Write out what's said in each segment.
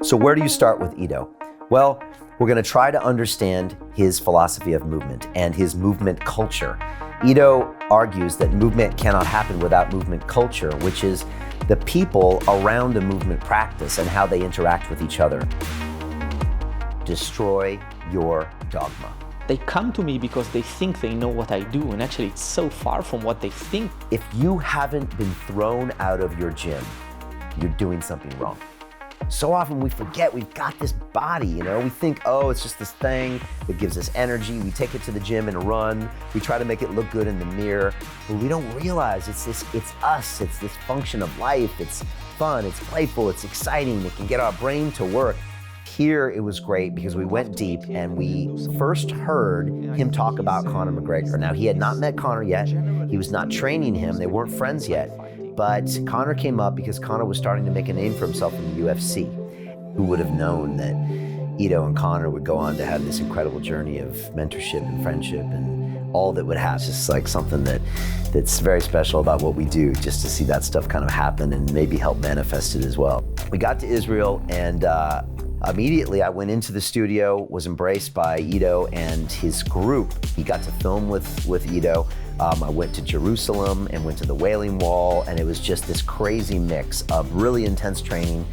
So where do you start with Ido? Well, we're going to try to understand his philosophy of movement and his movement culture. Ido argues that movement cannot happen without movement culture, which is the people around a movement practice and how they interact with each other. Destroy your dogma. They come to me because they think they know what I do, and actually it's so far from what they think. If you haven't been thrown out of your gym, you're doing something wrong. So often we forget we've got this body, We think, oh, it's just this thing that gives us energy. We take it to the gym and run. We try to make it look good in the mirror, but we don't realize it's us. It's this function of life. It's fun, it's playful, it's exciting. It can get our brain to work. Here it was great because we went deep and we first heard him talk about Conor McGregor. Now, he had not met Conor yet. He was not training him. They weren't friends yet. But Conor came up because Conor was starting to make a name for himself in the UFC. Who would have known that Ido and Conor would go on to have this incredible journey of mentorship and friendship and all that would happen. It's just like something that's very special about what we do, just to see that stuff kind of happen and maybe help manifest it as well. We got to Israel and immediately I went into the studio, was embraced by Ido and his group. He got to film with Ido. I went to Jerusalem and went to the Wailing Wall, and it was just this crazy mix of really intense training.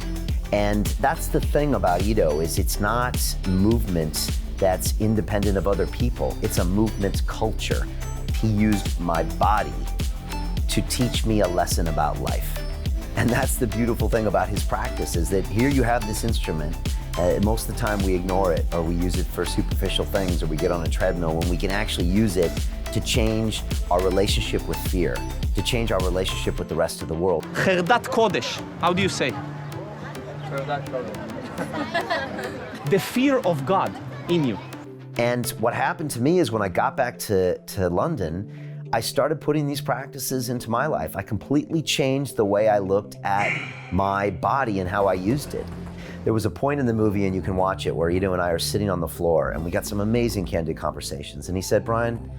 And that's the thing about Ido, is it's not movement that's independent of other people. It's a movement culture. He used my body to teach me a lesson about life. And that's the beautiful thing about his practice, is that here you have this instrument. Most of the time we ignore it, or we use it for superficial things, or we get on a treadmill, when we can actually use it to change our relationship with fear, to change our relationship with the rest of the world. Cherdat Kodesh, how do you say? The fear of God in you. And what happened to me is when I got back to London, I started putting these practices into my life. I completely changed the way I looked at my body and how I used it. There was a point in the movie, and you can watch it, where Ido and I are sitting on the floor and we got some amazing candid conversations. And he said, Brian,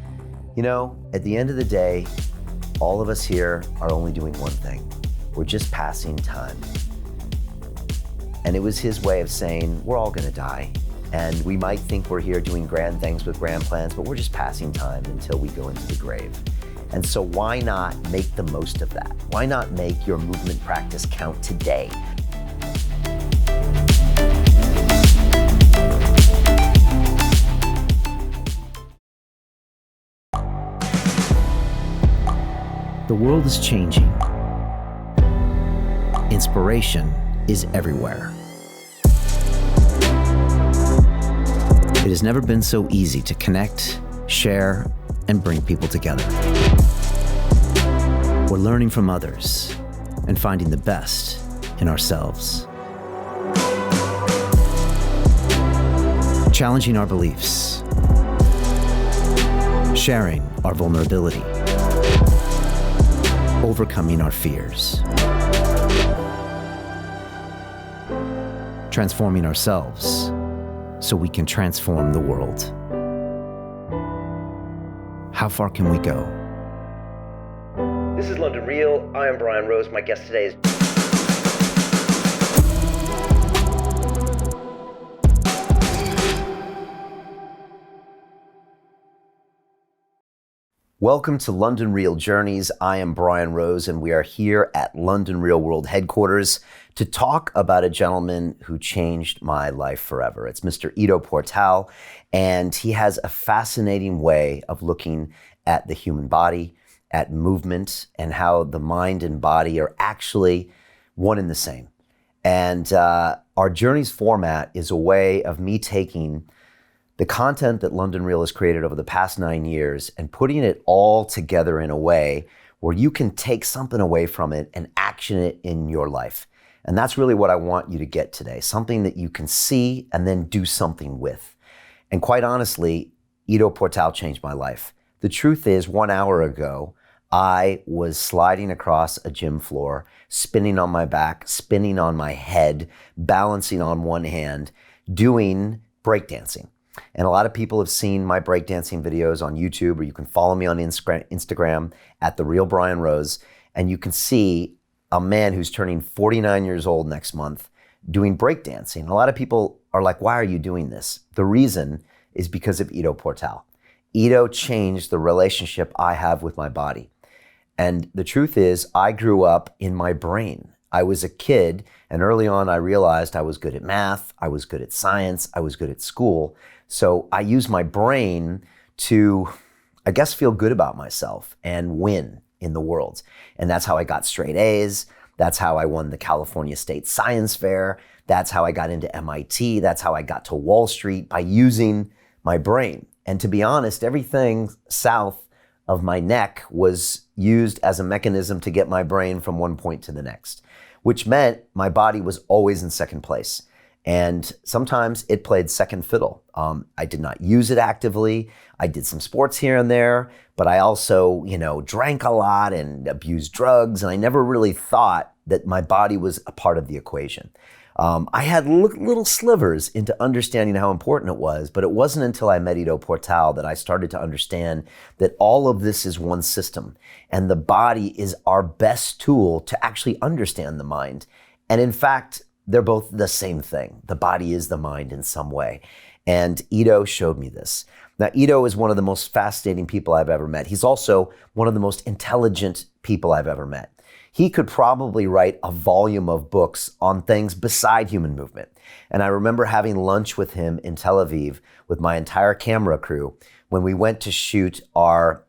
at the end of the day, all of us here are only doing one thing. We're just passing time. And it was his way of saying, we're all gonna die. And we might think we're here doing grand things with grand plans, but we're just passing time until we go into the grave. And so why not make the most of that? Why not make your movement practice count today? The world is changing. Inspiration is everywhere. It has never been so easy to connect, share, and bring people together. We're learning from others and finding the best in ourselves. Challenging our beliefs. Sharing our vulnerability. Overcoming our fears. Transforming ourselves so we can transform the world. How far can we go? This is London Real. I am Brian Rose. My guest today is Welcome to London Real Journeys. I am Brian Rose, and we are here at London Real World headquarters to talk about a gentleman who changed my life forever. It's Mr. Ido Portal, and he has a fascinating way of looking at the human body, at movement, and how the mind and body are actually one and the same. And our Journeys format is a way of me taking the content that London Real has created over the past 9 years and putting it all together in a way where you can take something away from it and action it in your life. And that's really what I want you to get today, something that you can see and then do something with. And quite honestly, Ido Portal changed my life. The truth is, 1 hour ago, I was sliding across a gym floor, spinning on my back, spinning on my head, balancing on one hand, doing breakdancing. And a lot of people have seen my breakdancing videos on YouTube, or you can follow me on Instagram at The Real Brian Rose, and you can see a man who's turning 49 years old next month doing breakdancing. A lot of people are like, why are you doing this? The reason is because of Ido Portal. Ido changed the relationship I have with my body. And the truth is, I grew up in my brain. I was a kid, and early on I realized I was good at math, I was good at science, I was good at school. So I used my brain to, I guess, feel good about myself and win in the world. And that's how I got straight A's. That's how I won the California State Science Fair. That's how I got into MIT. That's how I got to Wall Street, by using my brain. And to be honest, everything south of my neck was used as a mechanism to get my brain from one point to the next, which meant my body was always in second place. And sometimes it played second fiddle. I did not use it actively. I did some sports here and there, but I also, drank a lot and abused drugs. And I never really thought that my body was a part of the equation. I had little slivers into understanding how important it was, but it wasn't until I met Ido Portal that I started to understand that all of this is one system, and the body is our best tool to actually understand the mind. And in fact, they're both the same thing. The body is the mind in some way. And Ido showed me this. Now, Ido is one of the most fascinating people I've ever met. He's also one of the most intelligent people I've ever met. He could probably write a volume of books on things beside human movement. And I remember having lunch with him in Tel Aviv with my entire camera crew when we went to shoot our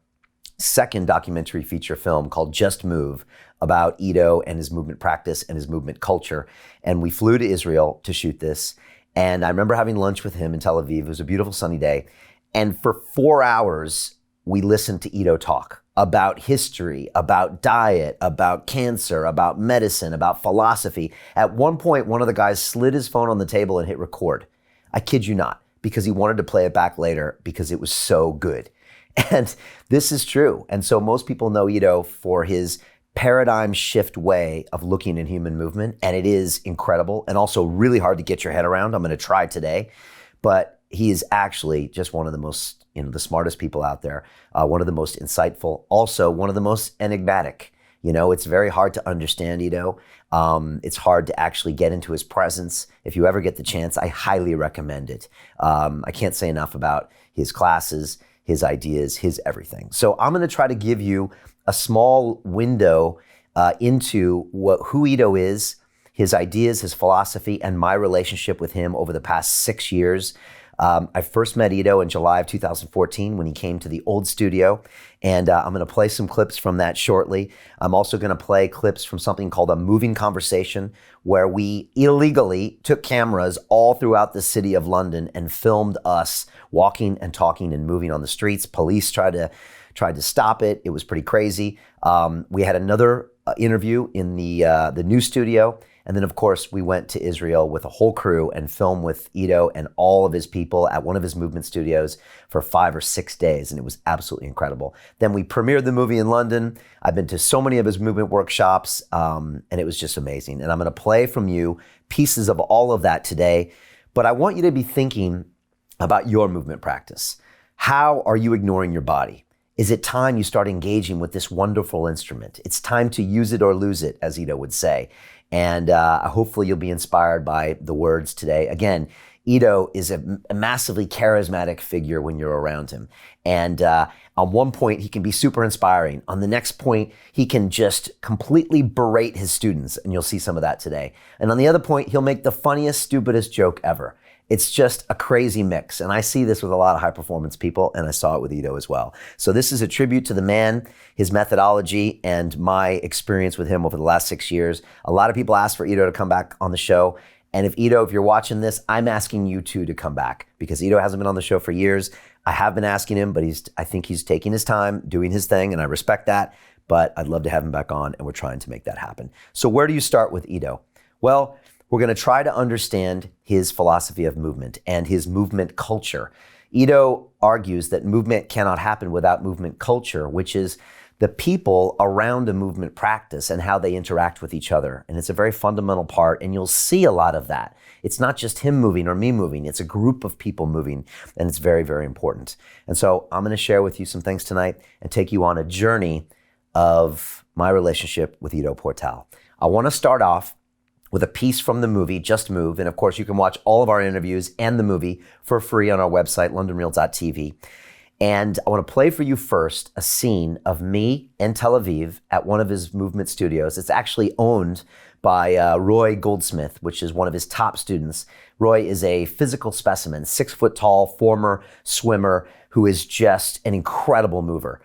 second documentary feature film called Just Move, about Ido and his movement practice and his movement culture. And we flew to Israel to shoot this. And I remember having lunch with him in Tel Aviv. It was a beautiful sunny day. And for 4 hours, we listened to Ido talk about history, about diet, about cancer, about medicine, about philosophy. At one point, one of the guys slid his phone on the table and hit record. I kid you not, because he wanted to play it back later because it was so good. And this is true. And so most people know Ido for his paradigm shift way of looking at human movement. And it is incredible and also really hard to get your head around. I'm going to try today. But he is actually just one of the most, the smartest people out there, one of the most insightful, also one of the most enigmatic. It's very hard to understand Ido. It's hard to actually get into his presence. If you ever get the chance, I highly recommend it. I can't say enough about his classes, his ideas, his everything. So I'm going to try to give you a small window into who Ido is, his ideas, his philosophy, and my relationship with him over the past 6 years. I first met Ido in July of 2014 when he came to the old studio, and I'm going to play some clips from that shortly. I'm also going to play clips from something called a moving conversation, where we illegally took cameras all throughout the city of London and filmed us walking and talking and moving on the streets. Police tried to stop it. It was pretty crazy. We had another interview in the new studio. And then, of course, we went to Israel with a whole crew and filmed with Ido and all of his people at one of his movement studios for 5 or 6 days. And it was absolutely incredible. Then we premiered the movie in London. I've been to so many of his movement workshops, and it was just amazing. And I'm going to play from you pieces of all of that today. But I want you to be thinking about your movement practice. How are you ignoring your body? Is it time you start engaging with this wonderful instrument? It's time to use it or lose it, as Ido would say. And hopefully you'll be inspired by the words today. Again, Ido is a massively charismatic figure when you're around him. And on one point, he can be super inspiring. On the next point, he can just completely berate his students. And you'll see some of that today. And on the other point, he'll make the funniest, stupidest joke ever. It's just a crazy mix. And I see this with a lot of high performance people, and I saw it with Ido as well. So this is a tribute to the man, his methodology, and my experience with him over the last 6 years. A lot of people asked for Ido to come back on the show. And if you're watching this, I'm asking you too to come back, because Ido hasn't been on the show for years. I have been asking him, but I think he's taking his time, doing his thing, and I respect that. But I'd love to have him back on, and we're trying to make that happen. So where do you start with Ido? Well, we're going to try to understand his philosophy of movement and his movement culture. Ido argues that movement cannot happen without movement culture, which is the people around a movement practice and how they interact with each other. And it's a very fundamental part, and you'll see a lot of that. It's not just him moving or me moving. It's a group of people moving, and it's very, very important. And so I'm going to share with you some things tonight and take you on a journey of my relationship with Ido Portal. I want to start off with a piece from the movie, Just Move. And of course, you can watch all of our interviews and the movie for free on our website, londonreal.tv. And I want to play for you first a scene of me in Tel Aviv at one of his movement studios. It's actually owned by Roy Goldsmith, which is one of his top students. Roy is a physical specimen, 6 foot tall, former swimmer who is just an incredible mover,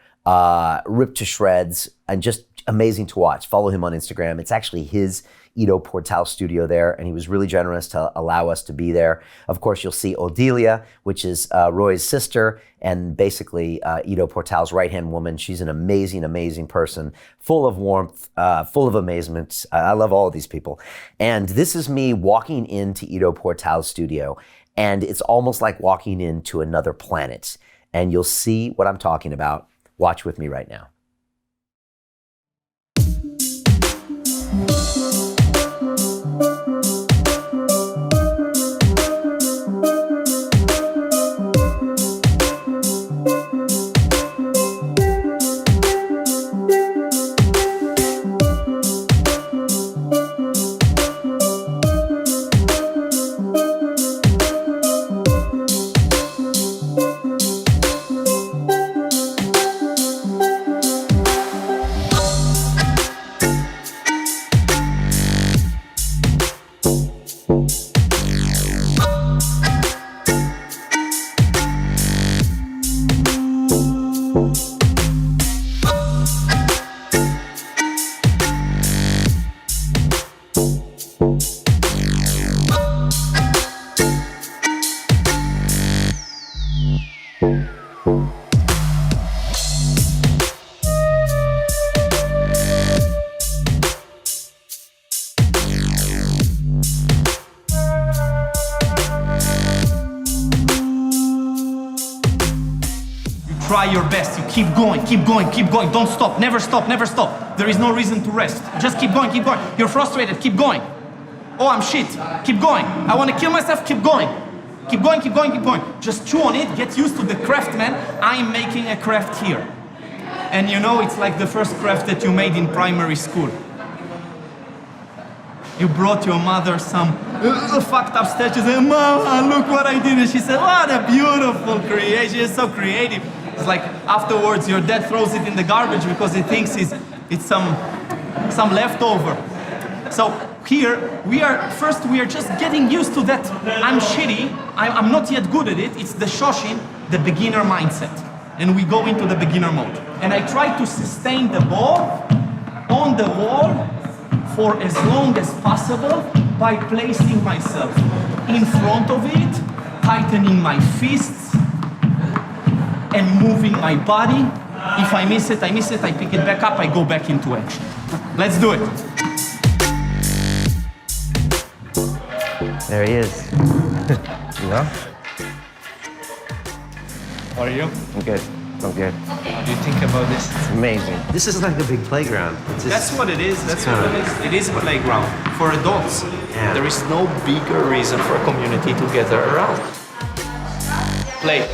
ripped to shreds and just amazing to watch. Follow him on Instagram. It's actually his Ido Portal studio there, and he was really generous to allow us to be there. Of course, you'll see Odilia, which is Roy's sister, and basically Ido Portal's right-hand woman. She's an amazing, amazing person, full of warmth, full of amazement. I love all of these people. And this is me walking into Ido Portal's studio, and it's almost like walking into another planet. And you'll see what I'm talking about. Watch with me right now. Try your best, you keep going, keep going, keep going, don't stop, never stop, never stop. There is no reason to rest. Just keep going, keep going. You're frustrated, keep going. Oh, I'm shit, keep going. I want to kill myself, keep going. Keep going, keep going, keep going. Just chew on it, get used to the craft, man. I'm making a craft here. And you know, it's like the first craft that you made in primary school. You brought your mother some fucked up statues and Mama, look what I did. And she said, what a beautiful creation, it's so creative. It's like afterwards your dad throws it in the garbage because he thinks it's some leftover. So here we are just getting used to that. I'm shitty, I'm not yet good at it. It's the Shoshin, the beginner mindset. And we go into the beginner mode. And I try to sustain the ball on the wall for as long as possible by placing myself in front of it, tightening my fists, and moving my body. If I miss it, I miss it, I pick it back up, I go back into action. Let's do it. There he is. You know? How are you? I'm good. I'm good. What do you think about this? It's amazing. This is like a big playground. It's just, That's what it is, that's what it is. It is a playground for adults. Yeah. There is no bigger reason for a community to gather around. Play.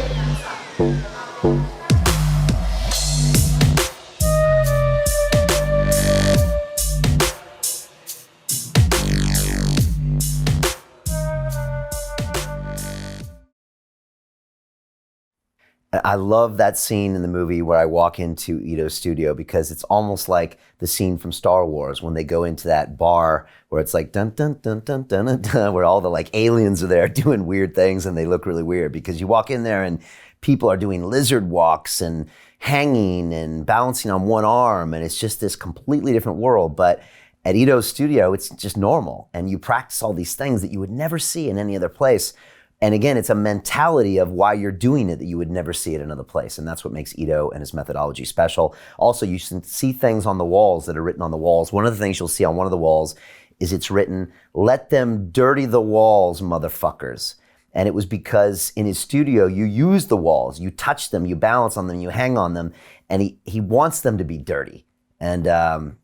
I love that scene in the movie where I walk into Ido's studio because it's almost like the scene from Star Wars when they go into that bar where it's like dun dun dun dun dun dun, dun where all the like aliens are there doing weird things and they look really weird because you walk in there and people are doing lizard walks and hanging and balancing on one arm and it's just this completely different world. But at Ido's studio, it's just normal and you practice all these things that you would never see in any other place. And again, it's a mentality of why you're doing it that you would never see at another place. And that's what makes Ido and his methodology special. Also, you can see things on the walls that are written on the walls. One of the things you'll see on one of the walls is it's written, "Let them dirty the walls, motherfuckers." And it was because in his studio, you use the walls, you touch them, you balance on them, you hang on them, and he wants them to be dirty. And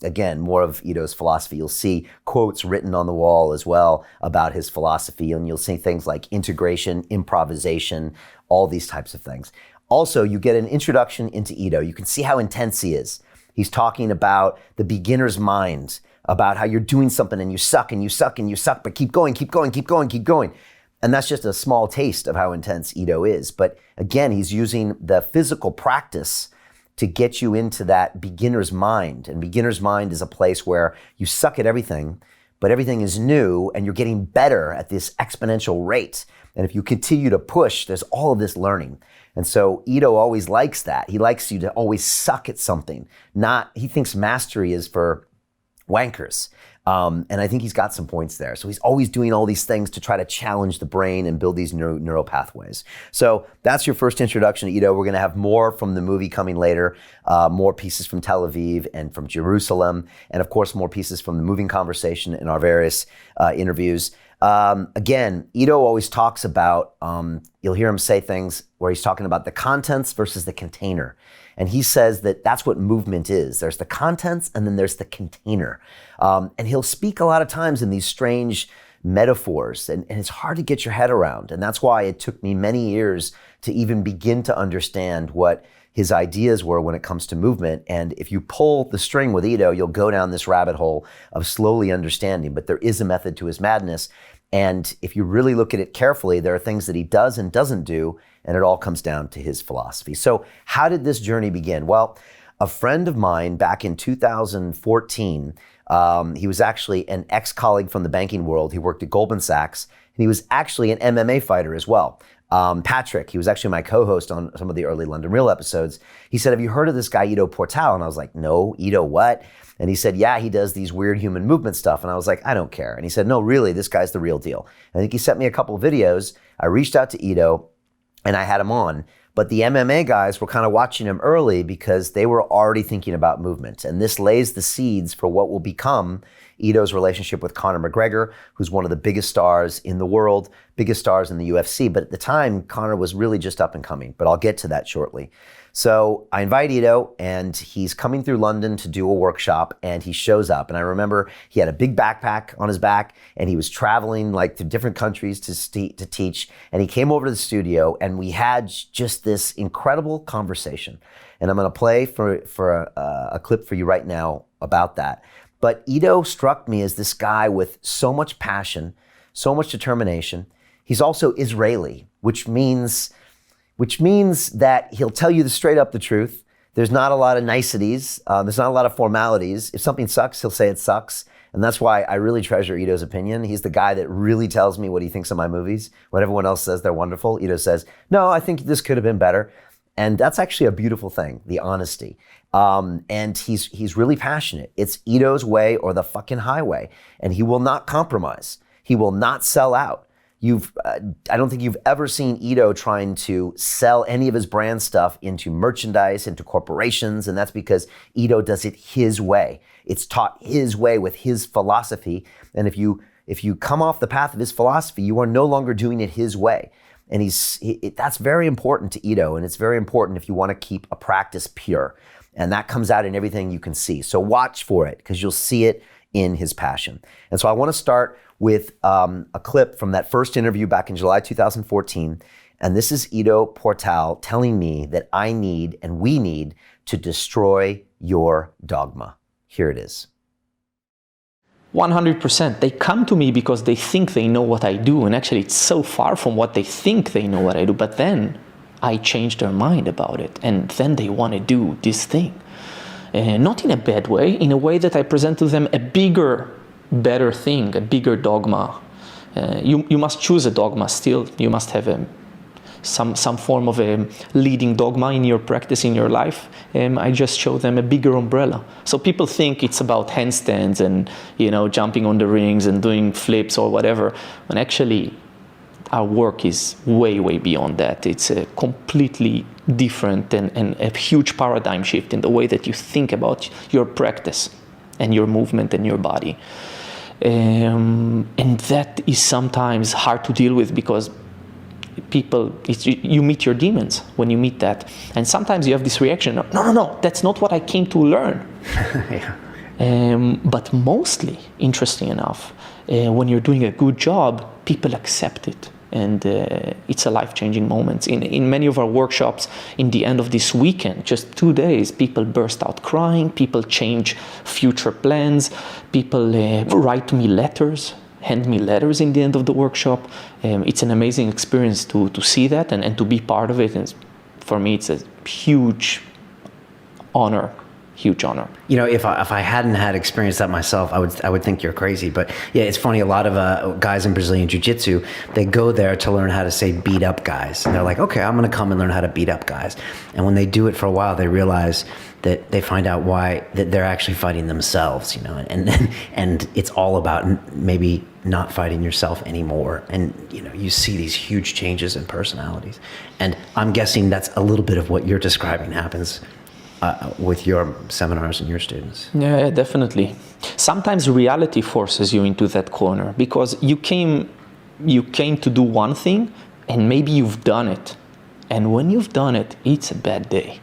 again, more of Ido's philosophy. You'll see quotes written on the wall as well about his philosophy, and you'll see things like integration, improvisation, all these types of things. Also, you get an introduction into Ido. You can see how intense he is. He's talking about the beginner's mind, about how you're doing something and you suck and you suck and you suck, but keep going, keep going, keep going, keep going. And that's just a small taste of how intense Ido is. But again, he's using the physical practice to get you into that beginner's mind. And beginner's mind is a place where you suck at everything, but everything is new and you're getting better at this exponential rate. And if you continue to push, there's all of this learning. And so Ido always likes that. He likes you to always suck at something. He thinks mastery is for wankers. And I think he's got some points there. So he's always doing all these things to try to challenge the brain and build these neural pathways. So that's your first introduction to Ido. We're going to have more from the movie coming later, more pieces from Tel Aviv and from Jerusalem, and of course, more pieces from the moving conversation in our various interviews. Again, Ido always talks about, you'll hear him say things where he's talking about the contents versus the container. And he says that that's what movement is. There's the contents and then there's the container. And he'll speak a lot of times in these strange metaphors, and it's hard to get your head around. And that's why it took me many years to even begin to understand what his ideas were when it comes to movement. And if you pull the string with Ido, you'll go down this rabbit hole of slowly understanding. But there is a method to his madness. And if you really look at it carefully, there are things that he does and doesn't do, and it all comes down to his philosophy. So how did this journey begin? Well, a friend of mine back in 2014, he was actually an ex-colleague from the banking world. He worked at Goldman Sachs, and he was actually an MMA fighter as well. Patrick, he was actually my co-host on some of the early London Real episodes. He said, have you heard of this guy, Ido Portal? And I was like, no, Ido what? And he said, yeah, he does these weird human movement stuff. And I was like, I don't care. And he said, no, really, this guy's the real deal. I think he sent me a couple of videos. I reached out to Ido and I had him on. But the MMA guys were kind of watching him early because they were already thinking about movement. And this lays the seeds for what will become Ido's relationship with Conor McGregor, who's one of the biggest stars in the world, biggest stars in the UFC. But at the time, Conor was really just up and coming. But I'll get to that shortly. So I invite Ido, and he's coming through London to do a workshop, and he shows up. And I remember he had a big backpack on his back, and he was traveling like to different countries to teach. And he came over to the studio, and we had just this incredible conversation. And I'm going to play for a clip for you right now about that. But Ido struck me as this guy with so much passion, so much determination. He's also Israeli, which means that he'll tell you straight up the truth. There's not a lot of niceties. There's not a lot of formalities. If something sucks, he'll say it sucks. And that's why I really treasure Ido's opinion. He's the guy that really tells me what he thinks of my movies. When everyone else says they're wonderful, Ido says, no, I think this could have been better. And that's actually a beautiful thing, the honesty. And he's really passionate. It's Ido's way or the fucking highway. And he will not compromise. He will not sell out. I don't think you've ever seen Ido trying to sell any of his brand stuff into merchandise, into corporations, and that's because Ido does it his way. It's taught his way with his philosophy, and if you come off the path of his philosophy, you are no longer doing it his way. And that's very important to Ido, and it's very important if you want to keep a practice pure, and that comes out in everything you can see. So watch for it, because you'll see it in his passion. And so I want to start with a clip from that first interview back in July 2014. And this is Ido Portal telling me that I need and we need to destroy your dogma. Here it is. 100%. They come to me because they think they know what I do. And actually, it's so far from what they think they know what I do. But then I change their mind about it. And then they want to do this thing. Not in a bad way, in a way that I present to them a bigger, better thing, a bigger dogma. You must choose a dogma still. You must have some form of a leading dogma in your practice, in your life. I just show them a bigger umbrella. So people think it's about handstands and jumping on the rings and doing flips or whatever. When actually our work is way, way beyond that. It's a completely different and a huge paradigm shift in the way that you think about your practice and your movement and your body. And that is sometimes hard to deal with because you meet your demons when you meet that. And sometimes you have this reaction, no, that's not what I came to learn. Yeah. But mostly, interesting enough, when you're doing a good job, people accept it. and it's a life-changing moment. In many of our workshops, in the end of this weekend, just 2 days, people burst out crying, people change future plans, people write me letters, hand me letters in the end of the workshop. It's an amazing experience to see that and to be part of it. And for me, it's a huge honor. Huge honor. You know, if I hadn't had experienced that myself, I would think you're crazy. But yeah, it's funny. A lot of guys in Brazilian Jiu-Jitsu, they go there to learn how to say beat up guys, and they're like, okay, I'm going to come and learn how to beat up guys. And when they do it for a while, they realize that they find out why that they're actually fighting themselves. You know, and it's all about maybe not fighting yourself anymore. And you know, you see these huge changes in personalities. And I'm guessing that's a little bit of what you're describing happens with your seminars and your students. Yeah, definitely. Sometimes reality forces you into that corner because you came to do one thing and maybe you've done it. And when you've done it, it's a bad day.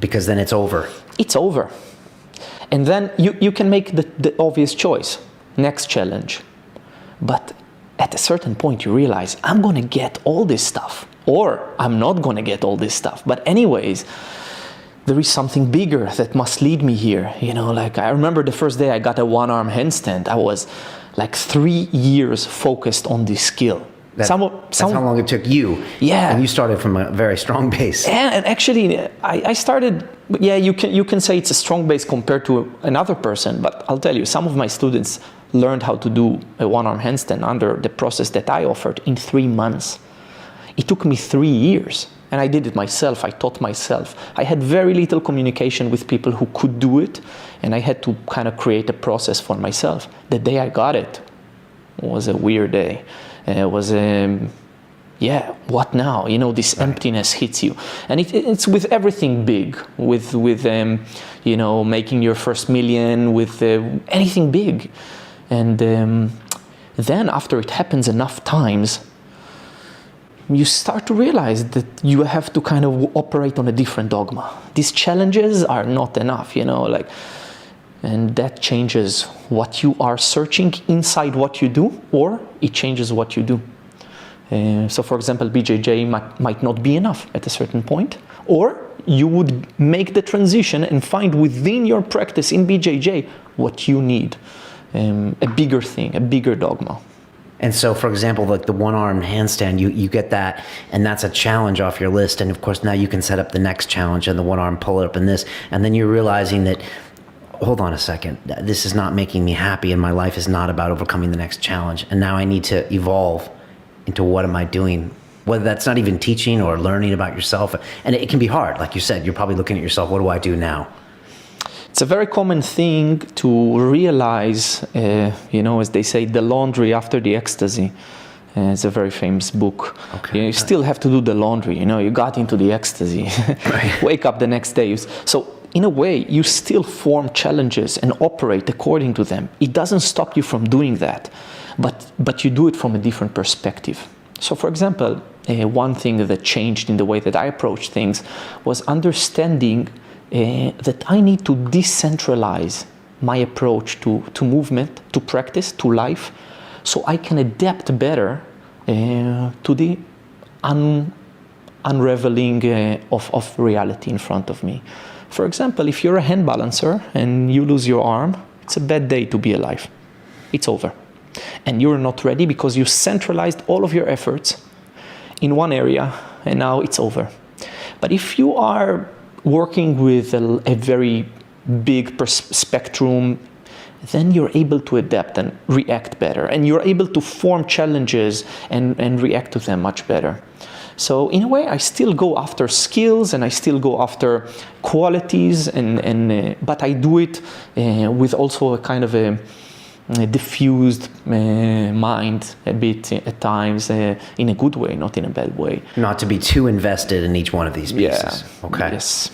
Because then it's over. It's over. And then you can make the obvious choice, next challenge. But at a certain point you realize, I'm going to get all this stuff, or I'm not going to get all this stuff. But anyways, there is something bigger that must lead me here. You know, like I remember the first day I got a one-arm handstand. I was like 3 years focused on this skill. That's how long it took you. Yeah. And you started from a very strong base. And actually, I started, yeah, you can say it's a strong base compared to another person, but I'll tell you, some of my students learned how to do a one-arm handstand under the process that I offered in 3 months. It took me 3 years. And I did it myself, I taught myself. I had very little communication with people who could do it, and I had to kind of create a process for myself. The day I got it was a weird day. It was, what now? You know, this emptiness hits you. And it's with everything big, with you know, making your first million, with anything big. And then after it happens enough times, you start to realize that you have to kind of operate on a different dogma. These challenges are not enough, you know, like, and that changes what you are searching inside what you do, or it changes what you do. So for example, BJJ might not be enough at a certain point, or you would make the transition and find within your practice in BJJ what you need, a bigger thing, a bigger dogma. And so, for example, like the one-armed handstand, you get that, and that's a challenge off your list. And of course, now you can set up the next challenge and the one-arm pull-up and this. And then you're realizing that, hold on a second, this is not making me happy, and my life is not about overcoming the next challenge. And now I need to evolve into what am I doing? Whether that's not even teaching or learning about yourself. And it can be hard. Like you said, you're probably looking at yourself, what do I do now? It's a very common thing to realize, you know, as they say, the laundry after the ecstasy. It's a very famous book. Okay. You still have to do the laundry, you know, you got into the ecstasy. Right. Wake up the next day. So in a way, you still form challenges and operate according to them. It doesn't stop you from doing that, but you do it from a different perspective. So for example, one thing that changed in the way that I approach things was understanding that I need to decentralize my approach to movement, to practice, to life, so I can adapt better to the unraveling of reality in front of me. For example, if you're a hand balancer and you lose your arm, it's a bad day to be alive. It's over. And you're not ready because you centralized all of your efforts in one area, and now it's over. But if you are working with a very big spectrum, then you're able to adapt and react better, and you're able to form challenges and react to them much better. So in a way, I still go after skills and I still go after qualities, but I do it with also a kind of a diffused mind a bit at times, in a good way, not in a bad way. Not to be too invested in each one of these pieces. Yeah. Okay. Yes.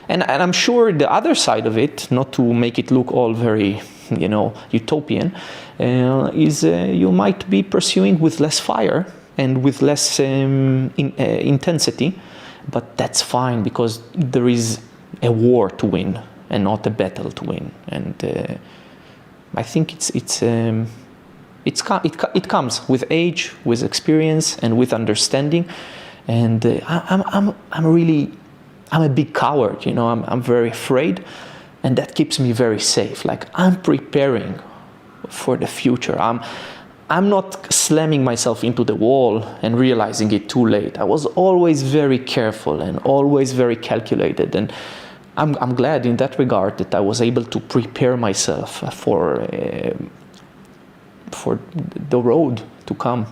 And I'm sure the other side of it, not to make it look all very, you know, utopian, is you might be pursuing with less fire and with less intensity, but that's fine because there is a war to win and not a battle to win. And I think it's It comes with age, with experience, and with understanding. And I'm a big coward, you know. I'm very afraid, and that keeps me very safe. Like, I'm preparing for the future. I'm not slamming myself into the wall and realizing it too late. I was always very careful and always very calculated, and I'm glad in that regard that I was able to prepare myself for the road to come.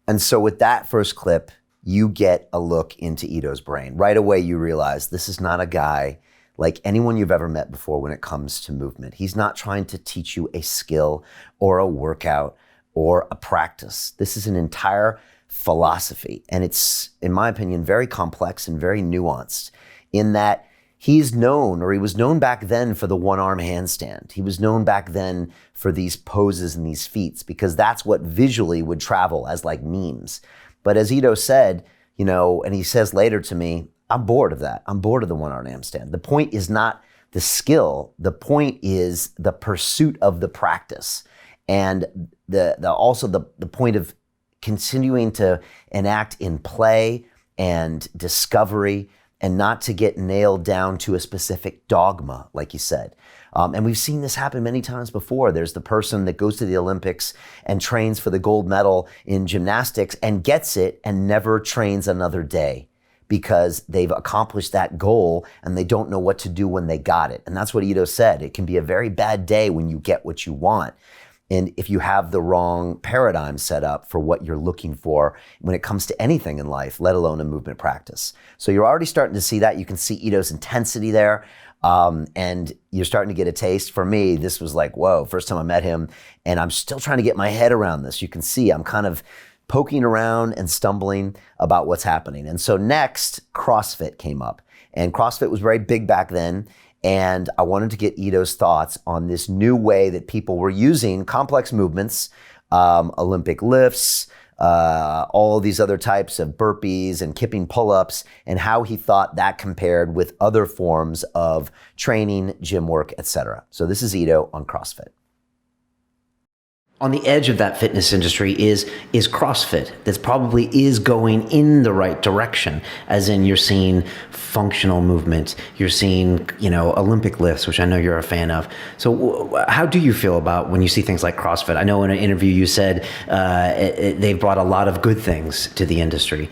And so with that first clip, you get a look into Ido's brain. Right away, you realize this is not a guy like anyone you've ever met before when it comes to movement. He's not trying to teach you a skill or a workout or a practice. This is an entire philosophy. And it's, in my opinion, very complex and very nuanced in that he's known, or he was known back then for the one-arm handstand. He was known back then for these poses and these feats because that's what visually would travel as like memes. But as Ido said, you know, and he says later to me, I'm bored of that. I'm bored of the one-arm handstand. The point is not the skill. The point is the pursuit of the practice. And also the point of continuing to enact in play and discovery and not to get nailed down to a specific dogma, like you said. And we've seen this happen many times before. There's the person that goes to the Olympics and trains for the gold medal in gymnastics and gets it and never trains another day because they've accomplished that goal and they don't know what to do when they got it. And that's what Ido said. It can be a very bad day when you get what you want. And if you have the wrong paradigm set up for what you're looking for when it comes to anything in life, let alone a movement practice. So you're already starting to see that. You can see Ido's intensity there. And you're starting to get a taste. For me, this was like, whoa, first time I met him. And I'm still trying to get my head around this. You can see I'm kind of poking around and stumbling about what's happening. And so next, CrossFit came up. And CrossFit was very big back then. And I wanted to get Ido's thoughts on this new way that people were using complex movements, Olympic lifts, all of these other types of burpees and kipping pull-ups, and how he thought that compared with other forms of training, gym work, etc. So this is Ido on CrossFit. On the edge of that fitness industry is CrossFit. That probably is going in the right direction, as in you're seeing functional movement, you're seeing, you know, Olympic lifts, which I know you're a fan of. So how do you feel about when you see things like CrossFit? I know in an interview you said they've brought a lot of good things to the industry.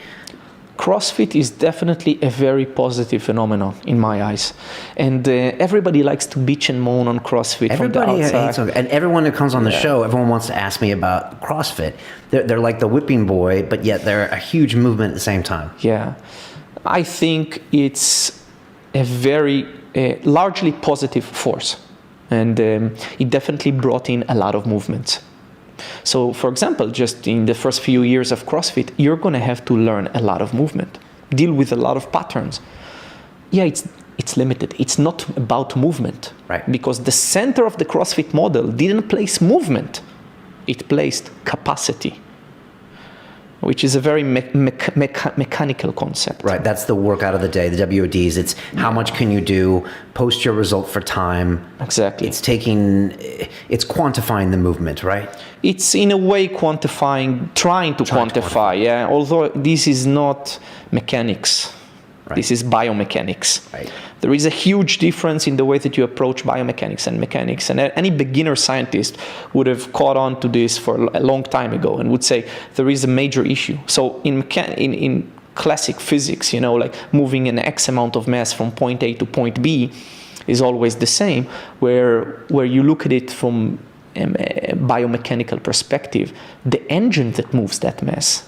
CrossFit is definitely a very positive phenomenon in my eyes. And everybody likes to bitch and moan on CrossFit from the outside. And everyone who comes on the show, everyone wants to ask me about CrossFit. They're like the whipping boy, but yet they're a huge movement at the same time. Yeah. I think it's a very largely positive force. And it definitely brought in a lot of movement. So, for example, just in the first few years of CrossFit, you're going to have to learn a lot of movement, deal with a lot of patterns. Yeah, it's limited. It's not about movement, right? Because the center of the CrossFit model didn't place movement. It placed capacity, which is a very mechanical concept. Right, that's the workout of the day, the WODs. It's how much can you do, post your result for time. Exactly. It's quantifying the movement, right? It's in a way trying to quantify, yeah. Although this is not mechanics. Right. This is biomechanics. Right. There is a huge difference in the way that you approach biomechanics and mechanics. And any beginner scientist would have caught on to this for a long time ago and would say there is a major issue. So in classic physics, you know, like moving an X amount of mass from point A to point B is always the same, where you look at it from a biomechanical perspective, the engine that moves that mass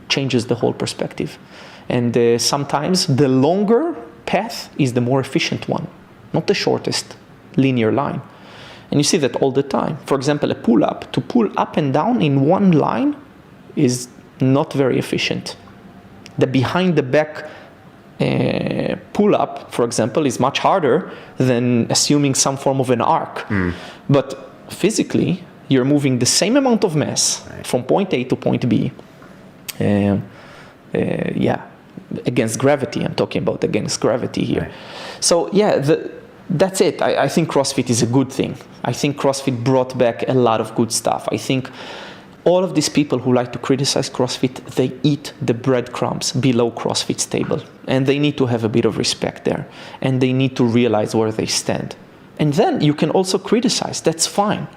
changes the whole perspective. And sometimes the longer path is the more efficient one, not the shortest linear line. And you see that all the time. For example, a pull-up, to pull up and down in one line is not very efficient. The behind-the-back pull-up, for example, is much harder than assuming some form of an arc. But physically, you're moving the same amount of mass from point A to point B. Against gravity. I'm talking about against gravity here. Right. So yeah, that's it. I think CrossFit is a good thing. I think CrossFit brought back a lot of good stuff. I think all of these people who like to criticize CrossFit, they eat the breadcrumbs below CrossFit's table. And they need to have a bit of respect there. And they need to realize where they stand. And then you can also criticize. That's fine.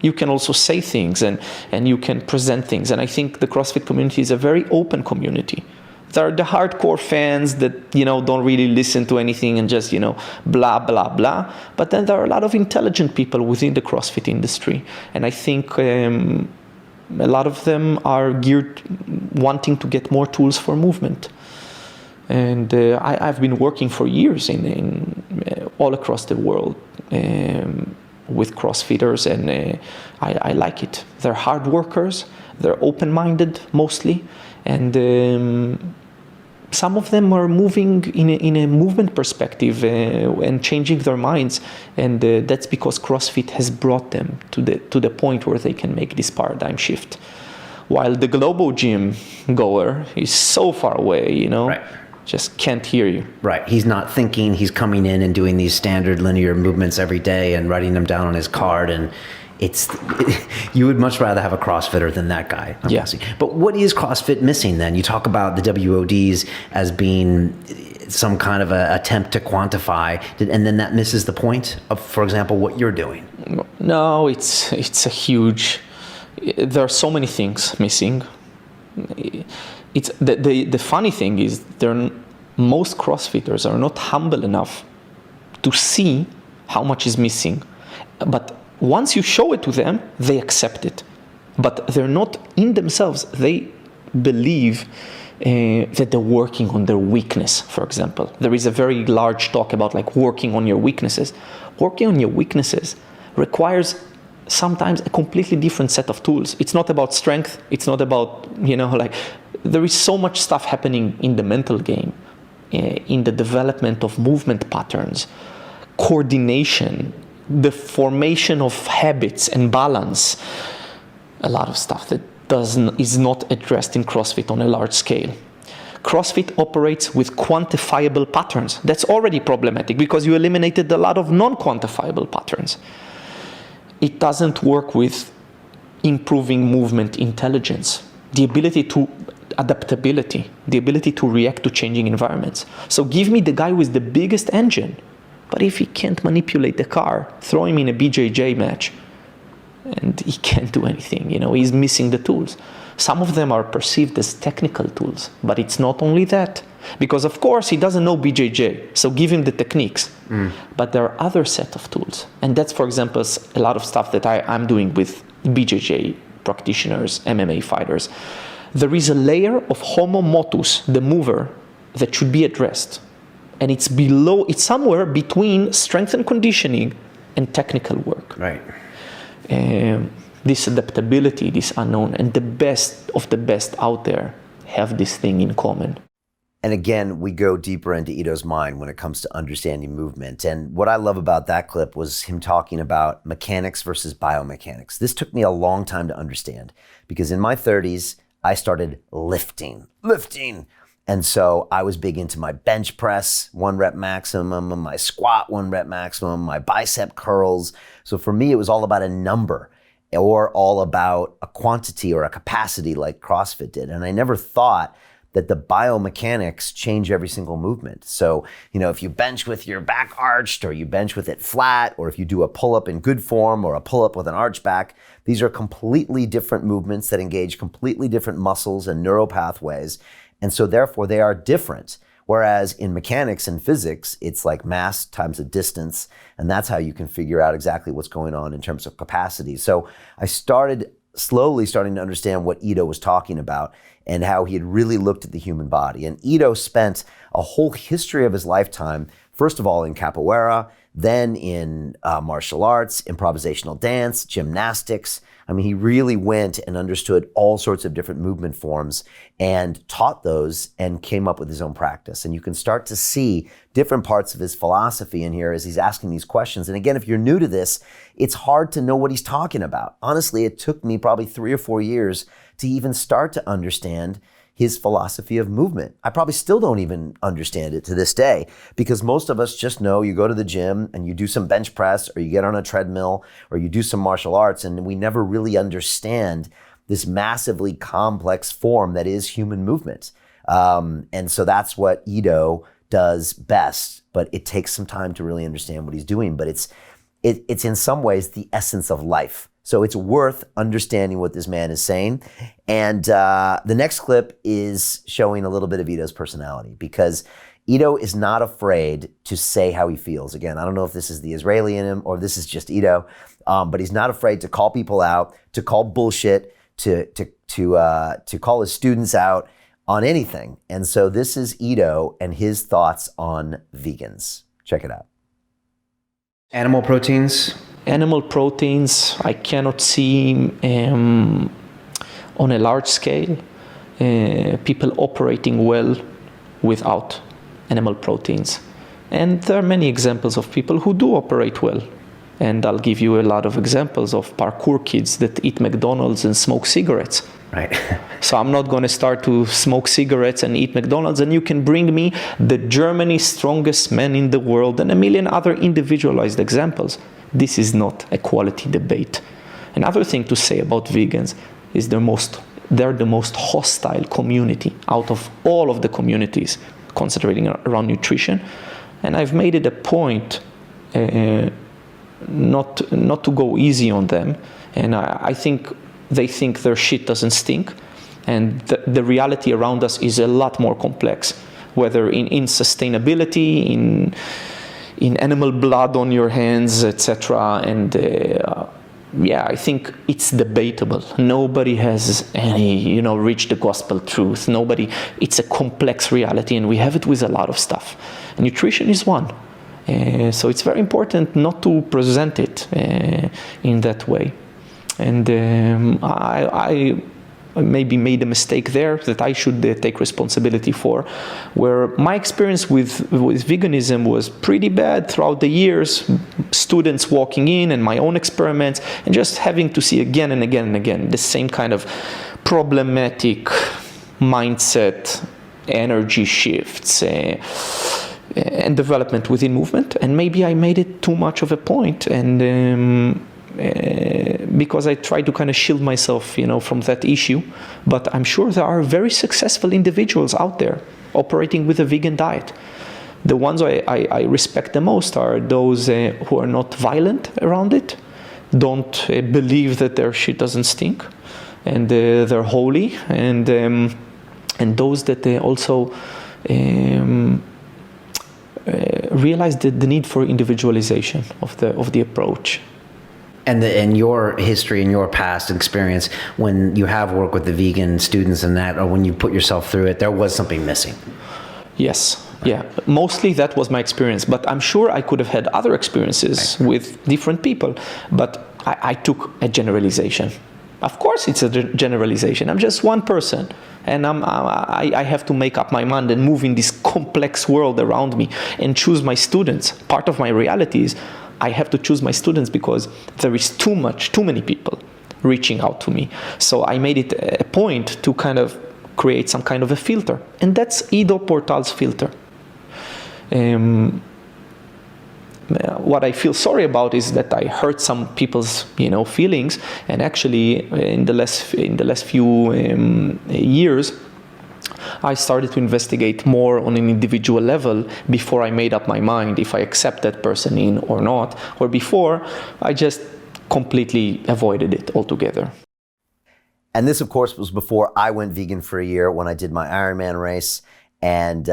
You can also say things and you can present things. And I think the CrossFit community is a very open community. There are the hardcore fans that, don't really listen to anything and just, blah, blah, blah. But then there are a lot of intelligent people within the CrossFit industry. And I think a lot of them are geared wanting to get more tools for movement. And I've been working for years in all across the world with CrossFitters, and I like it. They're hard workers, they're open-minded mostly, and some of them are moving in a movement perspective and changing their minds, and that's because CrossFit has brought them to the point where they can make this paradigm shift. While the global gym goer is so far away, Right. Just can't hear you. Right. He's not thinking. He's coming in and doing these standard linear movements every day and writing them down on his card. And you would much rather have a CrossFitter than that guy. Obviously. Yeah. But what is CrossFit missing then? You talk about the WODs as being some kind of an attempt to quantify, and then that misses the point of, for example, what you're doing. No, it's a huge. There are so many things missing. It's the funny thing is most CrossFitters are not humble enough to see how much is missing. But once you show it to them, they accept it. But they're not in themselves. They believe that they're working on their weakness, for example. There is a very large talk about working on your weaknesses. Working on your weaknesses requires sometimes a completely different set of tools. It's not about strength. It's not about, there is so much stuff happening in the mental game, in the development of movement patterns, coordination, the formation of habits and balance, a lot of stuff that is not addressed in CrossFit on a large scale. CrossFit operates with quantifiable patterns. That's already problematic because you eliminated a lot of non-quantifiable patterns. It doesn't work with improving movement intelligence, the ability to adaptability, the ability to react to changing environments. So give me the guy with the biggest engine, but if he can't manipulate the car, throw him in a BJJ match, and he can't do anything. He's missing the tools. Some of them are perceived as technical tools, but it's not only that. Because of course he doesn't know BJJ, so give him the techniques. But there are other set of tools. And that's, for example, a lot of stuff that I'm doing with BJJ practitioners, MMA fighters. There is a layer of homo motus, the mover, that should be addressed. And it's somewhere between strength and conditioning and technical work. Right. This adaptability, this unknown, and the best of the best out there have this thing in common. And again, we go deeper into Ido's mind when it comes to understanding movement. And what I love about that clip was him talking about mechanics versus biomechanics. This took me a long time to understand because in my 30s, I started lifting. And so I was big into my bench press, 1 rep maximum, my squat, 1 rep maximum, my bicep curls. So for me, it was all about a number or all about a quantity or a capacity like CrossFit did. And I never thought that the biomechanics change every single movement. So, if you bench with your back arched or you bench with it flat, or if you do a pull-up in good form or a pull-up with an arch back, these are completely different movements that engage completely different muscles and neural pathways. And so therefore they are different. Whereas in mechanics and physics, it's like mass times a distance. And that's how you can figure out exactly what's going on in terms of capacity. So I started slowly starting to understand what Ido was talking about and how he had really looked at the human body. And Ido spent a whole history of his lifetime, first of all in capoeira, then in martial arts, improvisational dance, gymnastics. I mean, he really went and understood all sorts of different movement forms and taught those and came up with his own practice. And you can start to see different parts of his philosophy in here as he's asking these questions. And again, if you're new to this, it's hard to know what he's talking about. Honestly, it took me probably 3 or 4 years to even start to understand his philosophy of movement. I probably still don't even understand it to this day, because most of us just know you go to the gym and you do some bench press, or you get on a treadmill, or you do some martial arts, and we never really understand this massively complex form that is human movement. And so that's what Ido does best, but it takes some time to really understand what he's doing. But it's in some ways the essence of life. So it's worth understanding what this man is saying. And the next clip is showing a little bit of Ido's personality, because Ido is not afraid to say how he feels. Again, I don't know if this is the Israeli in him or this is just Ido, but he's not afraid to call people out, to call bullshit, to call his students out on anything. And so this is Ido and his thoughts on vegans. Check it out. Animal proteins? Animal proteins, I cannot see on a large scale people operating well without animal proteins. And there are many examples of people who do operate well. And I'll give you a lot of examples of parkour kids that eat McDonald's and smoke cigarettes. Right. So I'm not going to start to smoke cigarettes and eat McDonald's, and you can bring me the Germany's strongest man in the world and a million other individualized examples. This is not a quality debate. Another thing to say about vegans is they're the most hostile community out of all of the communities concentrating around nutrition. And I've made it a point not to go easy on them. And I think they think their shit doesn't stink. And the reality around us is a lot more complex, whether in sustainability, in animal blood on your hands, etc. And I think it's debatable. Nobody has any, reached the gospel truth. It's a complex reality, and we have it with a lot of stuff. Nutrition is one. So it's very important not to present it in that way. And I maybe made a mistake there that I should take responsibility for, where my experience with veganism was pretty bad throughout the years, students walking in and my own experiments, and just having to see again and again and again the same kind of problematic mindset, energy shifts, and development within movement. And maybe I made it too much of a point, and because I try to kind of shield myself, from that issue. But I'm sure there are very successful individuals out there operating with a vegan diet. The ones I respect the most are those who are not violent around it, don't believe that their shit doesn't stink, and they're holy, and those that also realize the need for individualization of the approach. And in your history and your past experience, when you have worked with the vegan students and that, or when you put yourself through it, there was something missing. Yes. Yeah. Mostly that was my experience, but I'm sure I could have had other experiences with different people. But I took a generalization. Of course, it's a generalization. I'm just one person, and I have to make up my mind and move in this complex world around me and choose my students. Part of my reality is I have to choose my students because there is too many people reaching out to me. So I made it a point to kind of create some kind of a filter. And that's Ido Portal's filter. What I feel sorry about is that I hurt some people's, feelings. And actually, in the last few years, I started to investigate more on an individual level before I made up my mind if I accept that person in or not. Or before, I just completely avoided it altogether. And this, of course, was before I went vegan for a year when I did my Ironman race. And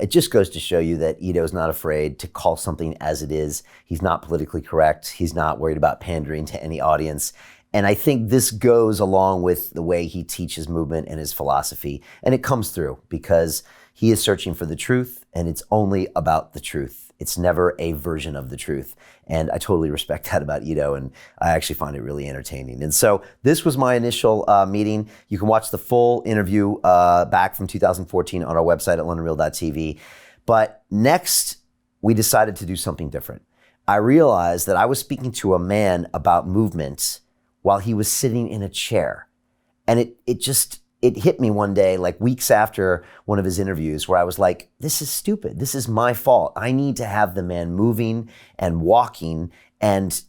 it just goes to show you that Ido's not afraid to call something as it is. He's not politically correct. He's not worried about pandering to any audience. And I think this goes along with the way he teaches movement and his philosophy. And it comes through because he is searching for the truth, and it's only about the truth. It's never a version of the truth. And I totally respect that about Ido, and I actually find it really entertaining. And so this was my initial meeting. You can watch the full interview back from 2014 on our website at londonreal.tv. But next, we decided to do something different. I realized that I was speaking to a man about movement while he was sitting in a chair. And it just it hit me one day, like weeks after one of his interviews, where I was like, this is stupid. This is my fault. I need to have the man moving and walking, and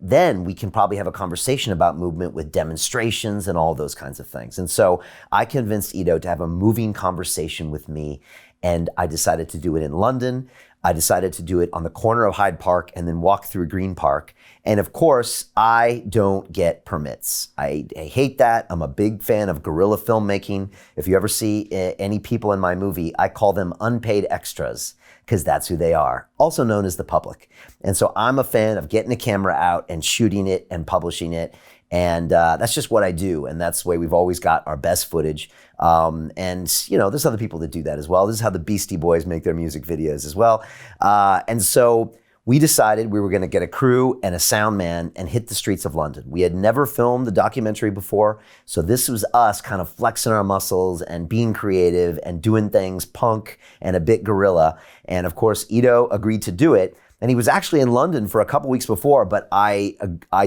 then we can probably have a conversation about movement with demonstrations and all those kinds of things. And so I convinced Ido to have a moving conversation with me, and I decided to do it in London. I decided to do it on the corner of Hyde Park and then walk through Green Park. And of course, I don't get permits. I hate that. I'm a big fan of guerrilla filmmaking. If you ever see any people in my movie, I call them unpaid extras, because that's who they are, also known as the public. And so I'm a fan of getting a camera out and shooting it and publishing it. And that's just what I do. And that's the way we've always got our best footage. And, you know, there's other people that do that as well. This is how the Beastie Boys make their music videos as well. And so we decided we were going to get a crew and a sound man and hit the streets of London. We had never filmed the documentary before. So this was us kind of flexing our muscles and being creative and doing things punk and a bit guerrilla. And of course, Ido agreed to do it. And he was actually in London for a couple weeks before, but I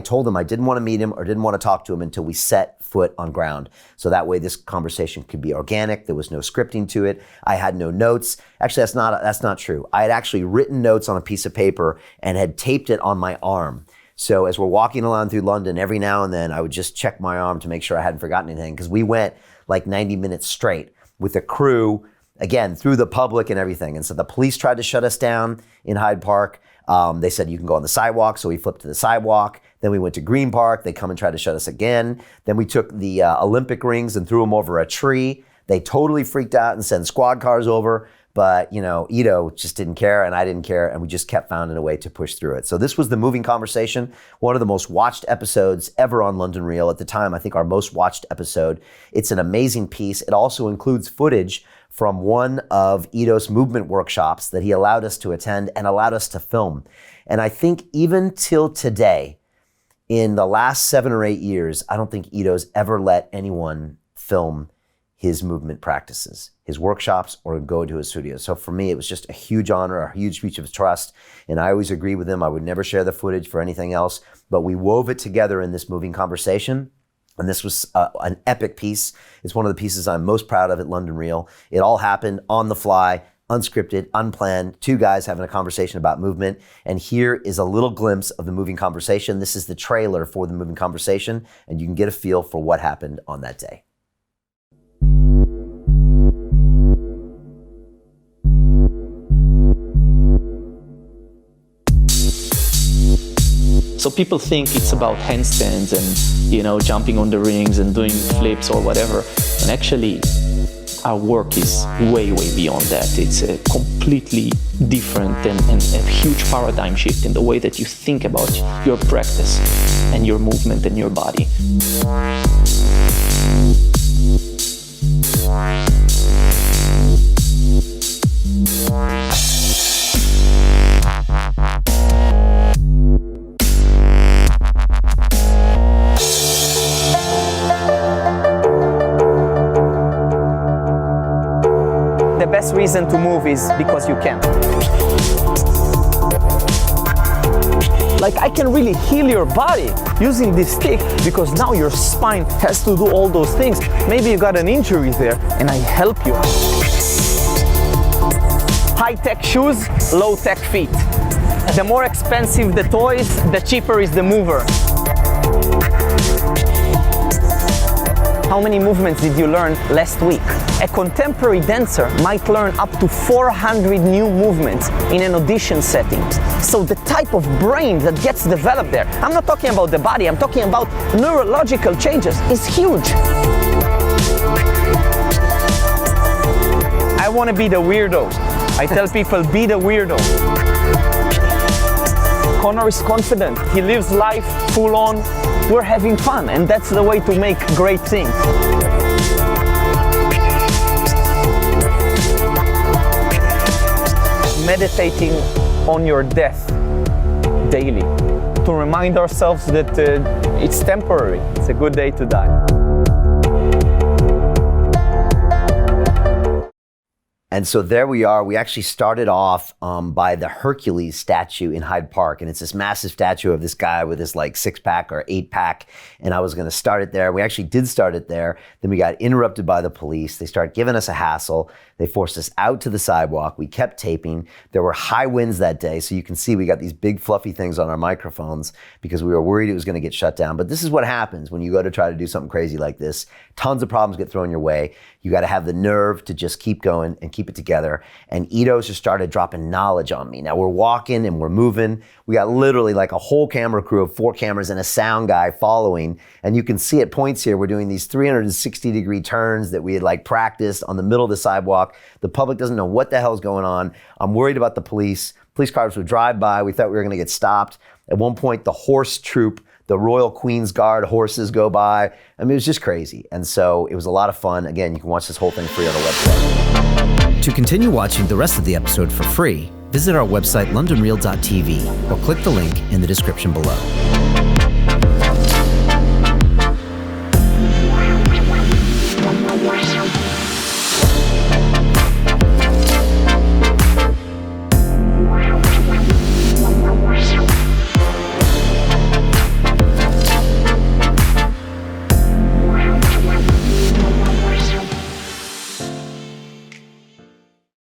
told him I didn't want to meet him or didn't want to talk to him until we set foot on ground. So that way this conversation could be organic. There was no scripting to it. I had no notes. Actually, that's not true. I had actually written notes on a piece of paper and had taped it on my arm. So as we're walking along through London, every now and then I would just check my arm to make sure I hadn't forgotten anything, because we went like 90 minutes straight with the crew, again, through the public and everything. And so the police tried to shut us down in Hyde Park. They said you can go on the sidewalk, so we flipped to the sidewalk. Then we went to Green Park. They come and try to shut us again. Then we took the Olympic rings and threw them over a tree. They totally freaked out and sent squad cars over. But, you know, Ido just didn't care and I didn't care, and we just kept finding a way to push through it. So this was the moving conversation, one of the most watched episodes ever on London Reel. At the time, I think our most watched episode. It's an amazing piece. It also includes footage from one of Ido's movement workshops that he allowed us to attend and allowed us to film. And I think even till today, in the last 7 or 8 years, I don't think Ido's ever let anyone film his movement practices, his workshops, or go to his studio. So for me, it was just a huge honor, a huge speech of trust. And I always agree with him. I would never share the footage for anything else, but we wove it together in this moving conversation. And this was an epic piece. It's one of the pieces I'm most proud of at London Reel. It all happened on the fly, unscripted, unplanned, 2 guys having a conversation about movement. And here is a little glimpse of the moving conversation. This is the trailer for the moving conversation, and you can get a feel for what happened on that day. So people think it's about handstands and, you know, jumping on the rings and doing flips or whatever. And actually, our work is way, way beyond that. It's a completely different and a huge paradigm shift in the way that you think about your practice and your movement and your body. The best reason to move is because you can. Like, I can really heal your body using this stick because now your spine has to do all those things. Maybe you got an injury there and I help you. High-tech shoes, low-tech feet. The more expensive the toys, the cheaper is the mover. How many movements did you learn last week? A contemporary dancer might learn up to 400 new movements in an audition setting. So the type of brain that gets developed there, I'm not talking about the body, I'm talking about neurological changes, is huge. I want to be the weirdo. I tell people, be the weirdo. Conor is confident. He lives life full on. We're having fun, and that's the way to make great things. Meditating on your death daily to remind ourselves that it's temporary. It's a good day to die. And so there we are. We actually started off by the Hercules statue in Hyde Park. And it's this massive statue of this guy with this like 6-pack or 8-pack. And I was going to start it there. We actually did start it there. Then we got interrupted by the police. They started giving us a hassle. They forced us out to the sidewalk. We kept taping. There were high winds that day. So you can see we got these big fluffy things on our microphones because we were worried it was going to get shut down. But this is what happens when you go to try to do something crazy like this. Tons of problems get thrown your way. You got to have the nerve to just keep going and keep it together. And Ido's just started dropping knowledge on me. Now we're walking and we're moving. We got literally like a whole camera crew of 4 cameras and a sound guy following. And you can see at points here, we're doing these 360-degree turns that we had like practiced on the middle of the sidewalk. The public doesn't know what the hell's going on. I'm worried about the police. Police cars would drive by. We thought we were going to get stopped. At one point, the horse troop, the Royal Queen's Guard horses go by. I mean, it was just crazy. And so it was a lot of fun. Again, you can watch this whole thing free on the website. To continue watching the rest of the episode for free, visit our website londonreal.tv or click the link in the description below.